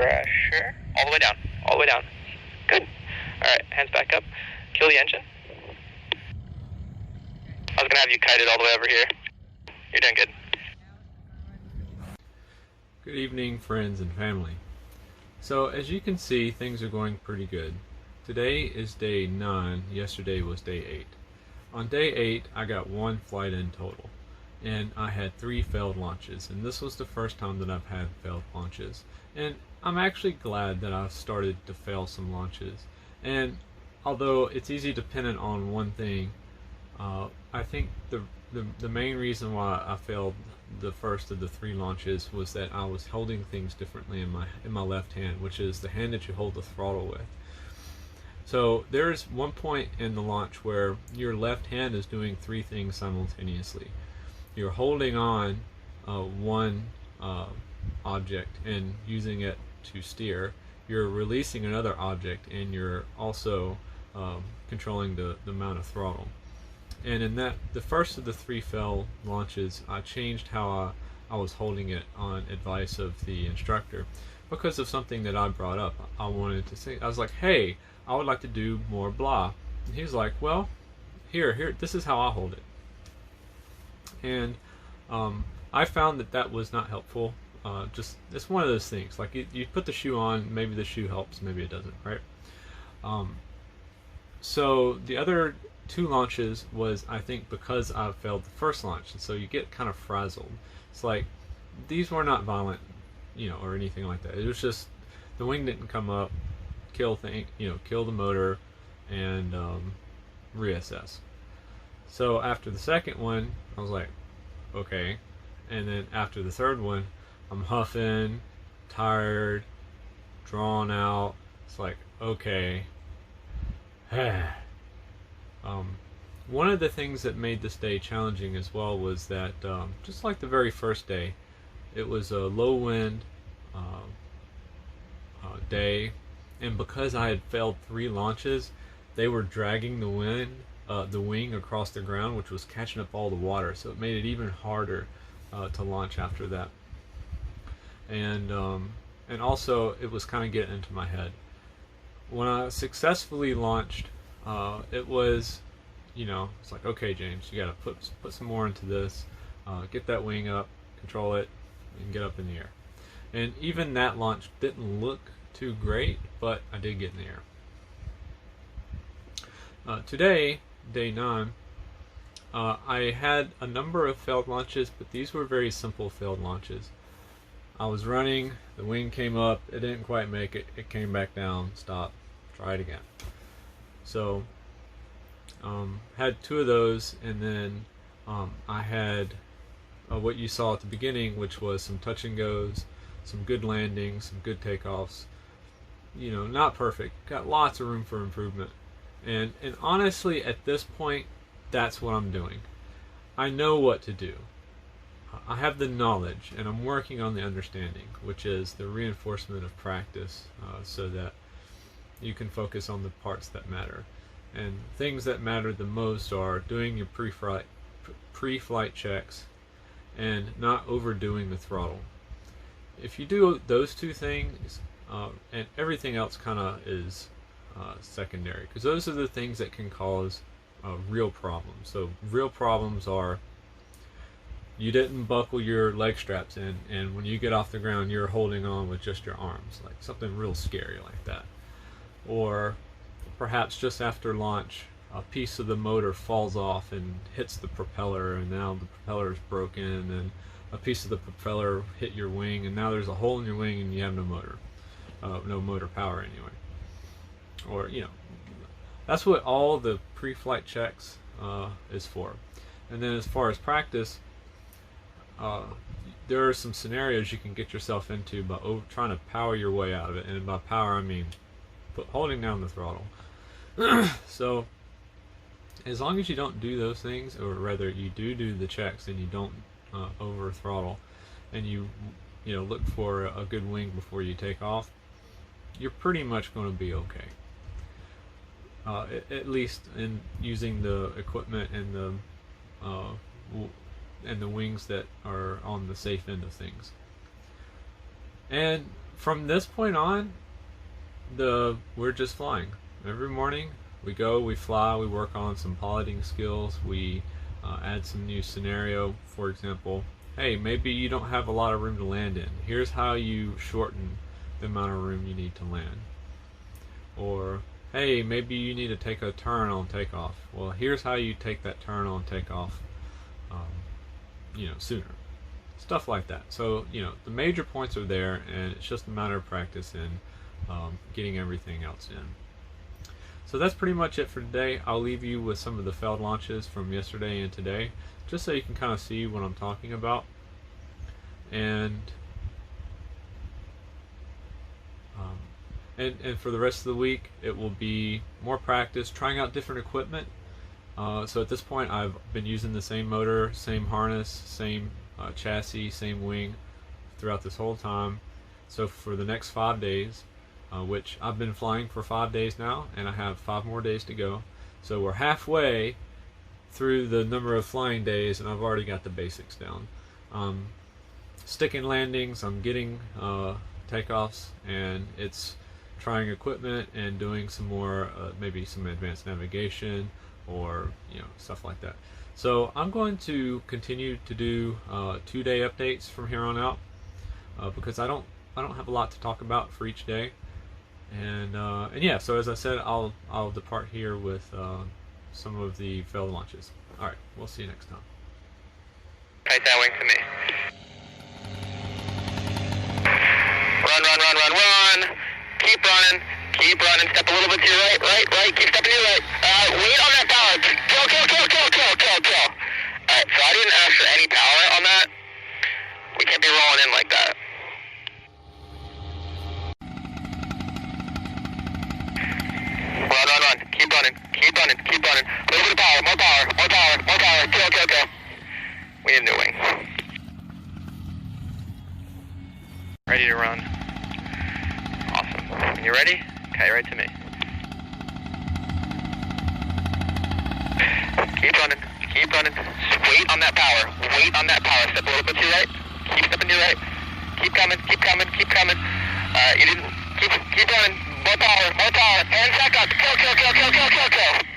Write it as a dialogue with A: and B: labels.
A: pressure. All the way down. All the way down. Good. Alright, hands back up. Kill the engine. I was going to have you kite it all the way over here. You're doing good.
B: Good evening, friends and family. So as you can see, things are going pretty good. Today is day 9, yesterday was day 8. On day 8, I got 1 flight in total, and I had 3 failed launches, and this was the first time that I've had failed launches. And I'm actually glad that I've started to fail some launches. And although it's easy to pin it on one thing, I think the main reason why I failed the first of the 3 launches was that I was holding things differently in my left hand, which is the hand that you hold the throttle with. So there's one point in the launch where your left hand is doing 3 things simultaneously. You're holding on one object and using it to steer. You're releasing another object, and you're also controlling the amount of throttle. And in the first of the 3 failed launches, I changed how I was holding it on advice of the instructor because of something that I brought up. I wanted to say, I was like, hey, I would like to do more blah. And he's like, well, here, this is how I hold it. And I found that was not helpful. It's one of those things. Like you put the shoe on, maybe the shoe helps, maybe it doesn't, right? So the other 2 launches was, I think, because I failed the first launch, and so you get kind of frazzled. It's like these were not violent, or anything like that. It was just the wing didn't come up, kill the motor, and reassess. So after the second one, I was like, okay. And then after the third one, I'm huffing, tired, drawn out. It's like, okay. One of the things that made this day challenging as well was that just like the very first day, it was a low wind day, and because I had failed 3 launches, they were dragging the wing across the ground, which was catching up all the water, so it made it even harder to launch after that. And also it was kind of getting into my head. When I successfully launched, it was, it's like, okay, James, you gotta put some more into this, get that wing up, control it, and get up in the air. And even that launch didn't look too great, but I did get in the air. Today, day 9, I had a number of failed launches, but these were very simple failed launches. I was running, the wing came up, it didn't quite make it, it came back down, stopped, try it again. So had 2 of those, and then I had what you saw at the beginning, which was some touch and goes, some good landings, some good takeoffs. Not perfect, got lots of room for improvement. And honestly, at this point, that's what I'm doing. I know what to do. I have the knowledge, and I'm working on the understanding, which is the reinforcement of practice, so that you can focus on the parts that matter. And things that matter the most are doing your pre-flight checks and not overdoing the throttle. If you do those 2 things, and everything else kind of is secondary, because those are the things that can cause real problems. So real problems are, you didn't buckle your leg straps in, and when you get off the ground, you're holding on with just your arms, like something real scary like that. Or perhaps just after launch, a piece of the motor falls off and hits the propeller, and now the propeller is broken, and a piece of the propeller hit your wing, and now there's a hole in your wing and you have no motor power anyway. Or, that's what all the pre-flight checks is for. And then as far as practice, there are some scenarios you can get yourself into by trying to power your way out of it. And by power, I mean holding down the throttle. So as long as you don't do those things, or rather you do the checks and you don't over throttle, and you look for a good wing before you take off, you're pretty much going to be okay. At least in using the equipment and the wings that are on the safe end of things. And from this point on, we're just flying. Every morning we go, we fly, we work on some piloting skills, we add some new scenario. For example, hey, maybe you don't have a lot of room to land in. Here's how you shorten the amount of room you need to land. Or, hey, maybe you need to take a turn on takeoff. Well, here's how you take that turn on takeoff, sooner. Stuff like that. So, the major points are there, and it's just a matter of practice and getting everything else in. So that's pretty much it for today. I'll leave you with some of the failed launches from yesterday and today, just so you can kind of see what I'm talking about. And for the rest of the week, it will be more practice, trying out different equipment. So at this point, I've been using the same motor, same harness, same chassis, same wing throughout this whole time. So for the next 5 days, which I've been flying for 5 days now, and I have 5 more days to go. So we're halfway through the number of flying days, and I've already got the basics down. Sticking landings, I'm getting takeoffs, and it's trying equipment and doing some more, maybe some advanced navigation or stuff like that. So I'm going to continue to do 2-day updates from here on out, because I don't have a lot to talk about for each day. And yeah, so as I said, I'll depart here with some of the failed launches. All right, we'll see you next time.
A: Right, that wing to me. Run. Keep running. Step a little bit to your right. Keep stepping to your right. Wait on that power. Kill. Alright, so I didn't ask for any power on that. We can't be rolling in like that. Run. Keep running. A little bit of power. More power. Kill. We need a new wing. Ready to run. Awesome. When you're ready, okay, right to me. Keep running. Wait on that power. Step a little bit to your right. Keep stepping to your right. Keep coming. You didn't. Keep running. More power. Hands back up. Kill.